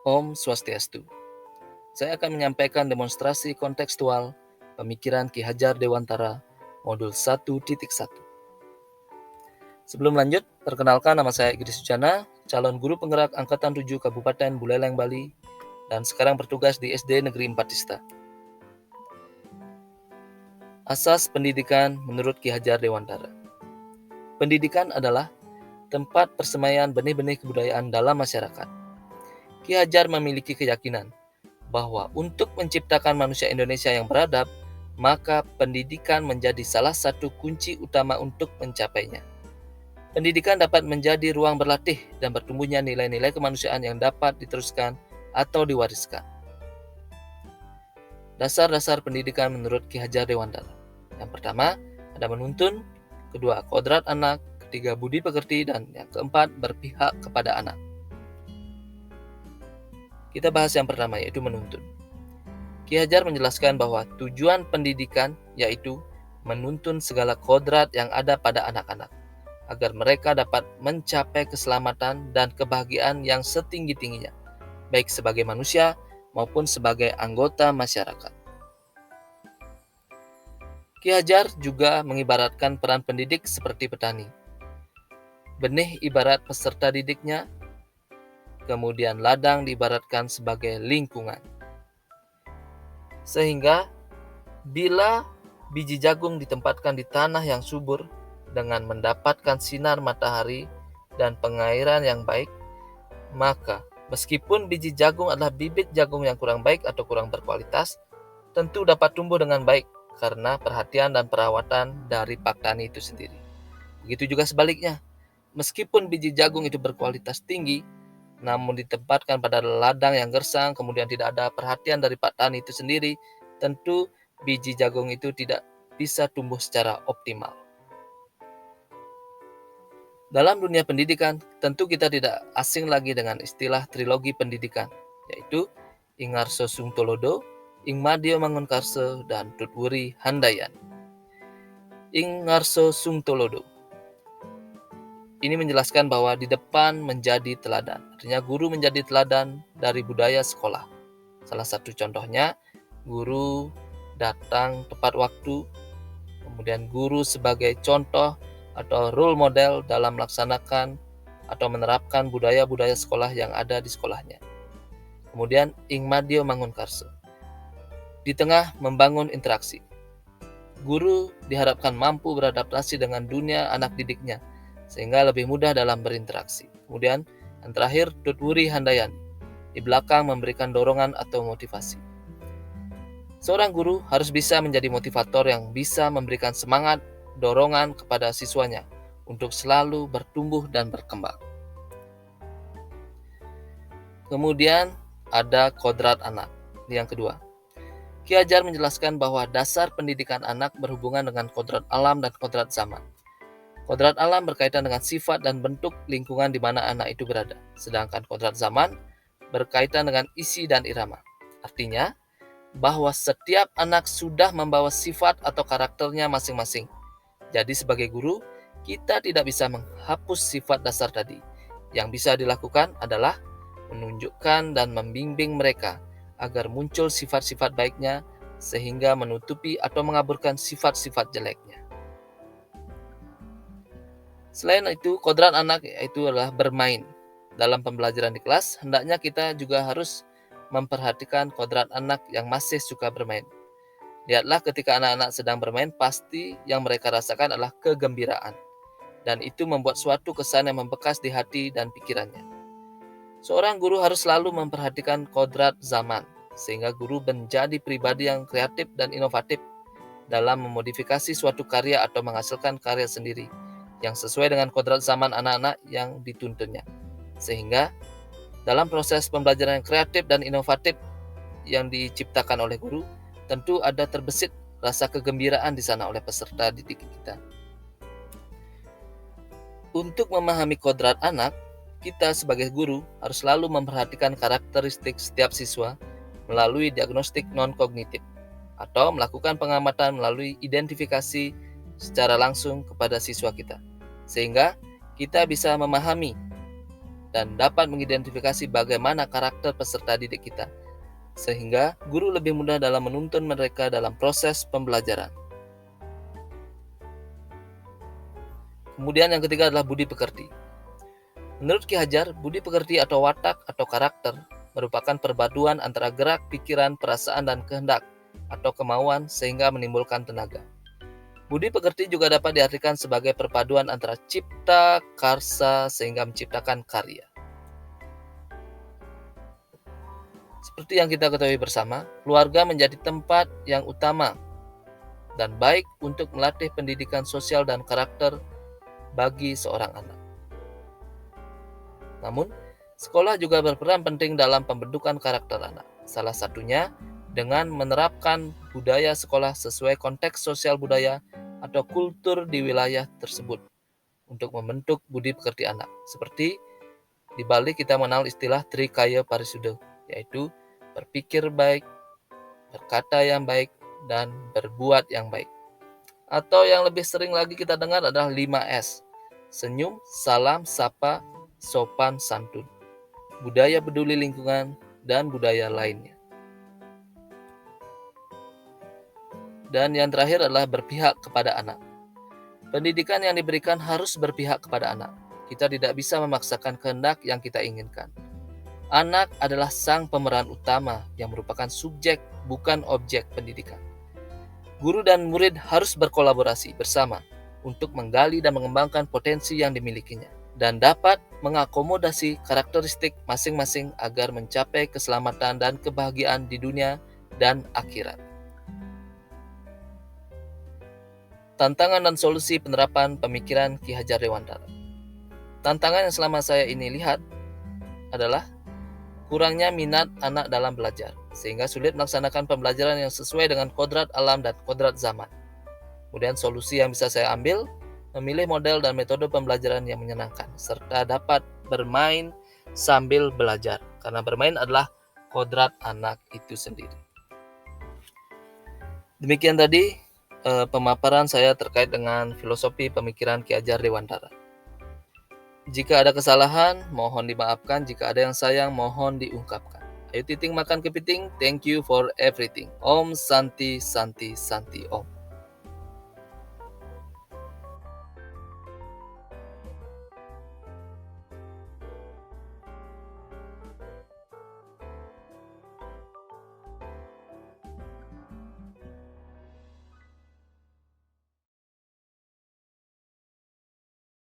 Om Swastiastu. Saya akan menyampaikan demonstrasi kontekstual pemikiran Ki Hajar Dewantara, modul 1.1. Sebelum lanjut, perkenalkan nama saya Igede Sujana, calon guru penggerak Angkatan 7 Kabupaten Buleleng, Bali, dan sekarang bertugas di SD Negeri 4 Tista. Asas pendidikan menurut Ki Hajar Dewantara. Pendidikan adalah tempat persemaian benih-benih kebudayaan dalam masyarakat. Ki Hajar memiliki keyakinan bahwa untuk menciptakan manusia Indonesia yang beradab, maka pendidikan menjadi salah satu kunci utama untuk mencapainya. Pendidikan dapat menjadi ruang berlatih dan bertumbuhnya nilai-nilai kemanusiaan yang dapat diteruskan atau diwariskan. Dasar-dasar pendidikan menurut Ki Hajar Dewantara. Yang pertama, ada menuntun, kedua, kodrat anak, ketiga, budi pekerti, dan yang keempat, berpihak kepada anak. Kita bahas yang pertama, yaitu menuntun. Ki Hajar menjelaskan bahwa tujuan pendidikan yaitu menuntun segala kodrat yang ada pada anak-anak, agar mereka dapat mencapai keselamatan dan kebahagiaan yang setinggi-tingginya, baik sebagai manusia maupun sebagai anggota masyarakat. Ki Hajar juga mengibaratkan peran pendidik seperti petani. Benih ibarat peserta didiknya, kemudian ladang diibaratkan sebagai lingkungan. Sehingga bila biji jagung ditempatkan di tanah yang subur dengan mendapatkan sinar matahari dan pengairan yang baik, maka meskipun biji jagung adalah bibit jagung yang kurang baik atau kurang berkualitas, tentu dapat tumbuh dengan baik karena perhatian dan perawatan dari pak tani itu sendiri. Begitu juga sebaliknya, meskipun biji jagung itu berkualitas tinggi, namun ditempatkan pada ladang yang gersang, kemudian tidak ada perhatian dari pak tani itu sendiri, tentu biji jagung itu tidak bisa tumbuh secara optimal. Dalam dunia pendidikan, tentu kita tidak asing lagi dengan istilah trilogi pendidikan, yaitu Ingarso Sungtolodo, Ingmadio Mangunkarso, dan Tutwuri Handayan. Ingarso Sungtolodo ini menjelaskan bahwa di depan menjadi teladan, artinya guru menjadi teladan dari budaya sekolah. Salah satu contohnya, guru datang tepat waktu, kemudian guru sebagai contoh atau role model dalam melaksanakan atau menerapkan budaya-budaya sekolah yang ada di sekolahnya. Kemudian Ingmadio Mangunkarso, di tengah membangun interaksi. Guru diharapkan mampu beradaptasi dengan dunia anak didiknya, sehingga lebih mudah dalam berinteraksi. Kemudian yang terakhir, Tutwuri Handayan, di belakang memberikan dorongan atau motivasi. Seorang guru harus bisa menjadi motivator yang bisa memberikan semangat, dorongan kepada siswanya untuk selalu bertumbuh dan berkembang. Kemudian ada kodrat anak. Yang kedua, Ki Hajar menjelaskan bahwa dasar pendidikan anak berhubungan dengan kodrat alam dan kodrat zaman. Kodrat alam berkaitan dengan sifat dan bentuk lingkungan di mana anak itu berada, sedangkan kodrat zaman berkaitan dengan isi dan irama. Artinya, bahwa setiap anak sudah membawa sifat atau karakternya masing-masing. Jadi sebagai guru, kita tidak bisa menghapus sifat dasar tadi. Yang bisa dilakukan adalah menunjukkan dan membimbing mereka agar muncul sifat-sifat baiknya sehingga menutupi atau mengaburkan sifat-sifat jeleknya. Selain itu, kodrat anak yaitu adalah bermain. Dalam pembelajaran di kelas, hendaknya kita juga harus memperhatikan kodrat anak yang masih suka bermain. Lihatlah ketika anak-anak sedang bermain, pasti yang mereka rasakan adalah kegembiraan. Dan itu membuat suatu kesan yang membekas di hati dan pikirannya. Seorang guru harus selalu memperhatikan kodrat zaman, sehingga guru menjadi pribadi yang kreatif dan inovatif dalam memodifikasi suatu karya atau menghasilkan karya sendiri yang sesuai dengan kodrat zaman anak-anak yang dituntunnya. Sehingga dalam proses pembelajaran yang kreatif dan inovatif yang diciptakan oleh guru, tentu ada terbesit rasa kegembiraan di sana oleh peserta didik kita. Untuk memahami kodrat anak, kita sebagai guru harus selalu memperhatikan karakteristik setiap siswa melalui diagnostik non-kognitif atau melakukan pengamatan melalui identifikasi secara langsung kepada siswa kita, sehingga kita bisa memahami dan dapat mengidentifikasi bagaimana karakter peserta didik kita, sehingga guru lebih mudah dalam menuntun mereka dalam proses pembelajaran. Kemudian yang ketiga adalah budi pekerti. Menurut Ki Hajar, budi pekerti atau watak atau karakter merupakan perpaduan antara gerak, pikiran, perasaan, dan kehendak atau kemauan sehingga menimbulkan tenaga. Budi pekerti juga dapat diartikan sebagai perpaduan antara cipta, karsa sehingga menciptakan karya. Seperti yang kita ketahui bersama, keluarga menjadi tempat yang utama dan baik untuk melatih pendidikan sosial dan karakter bagi seorang anak. Namun, sekolah juga berperan penting dalam pembentukan karakter anak. Salah satunya dengan menerapkan budaya sekolah sesuai konteks sosial budaya atau kultur di wilayah tersebut untuk membentuk budi pekerti anak. Seperti di Bali kita mengenal istilah Trikaya Parisuda, yaitu berpikir baik, berkata yang baik, dan berbuat yang baik. Atau yang lebih sering lagi kita dengar adalah 5S. Senyum, salam, sapa, sopan, santun. Budaya peduli lingkungan, dan budaya lainnya. Dan yang terakhir adalah berpihak kepada anak. Pendidikan yang diberikan harus berpihak kepada anak. Kita tidak bisa memaksakan kehendak yang kita inginkan. Anak adalah sang pemeran utama yang merupakan subjek, bukan objek pendidikan. Guru dan murid harus berkolaborasi bersama untuk menggali dan mengembangkan potensi yang dimilikinya dan dapat mengakomodasi karakteristik masing-masing agar mencapai keselamatan dan kebahagiaan di dunia dan akhirat. Tantangan dan solusi penerapan pemikiran Ki Hajar Dewantara. Tantangan yang selama saya ini lihat adalah kurangnya minat anak dalam belajar, sehingga sulit melaksanakan pembelajaran yang sesuai dengan kodrat alam dan kodrat zaman. Kemudian solusi yang bisa saya ambil, memilih model dan metode pembelajaran yang menyenangkan, serta dapat bermain sambil belajar, karena bermain adalah kodrat anak itu sendiri. Demikian tadi pemaparan saya terkait dengan filosofi pemikiran Ki Hajar Dewantara. Jika ada kesalahan, mohon dimaafkan. Jika ada yang sayang, mohon diungkapkan. Ayo titing makan kepiting. Thank you for everything. Om Santi Santi Santi Om.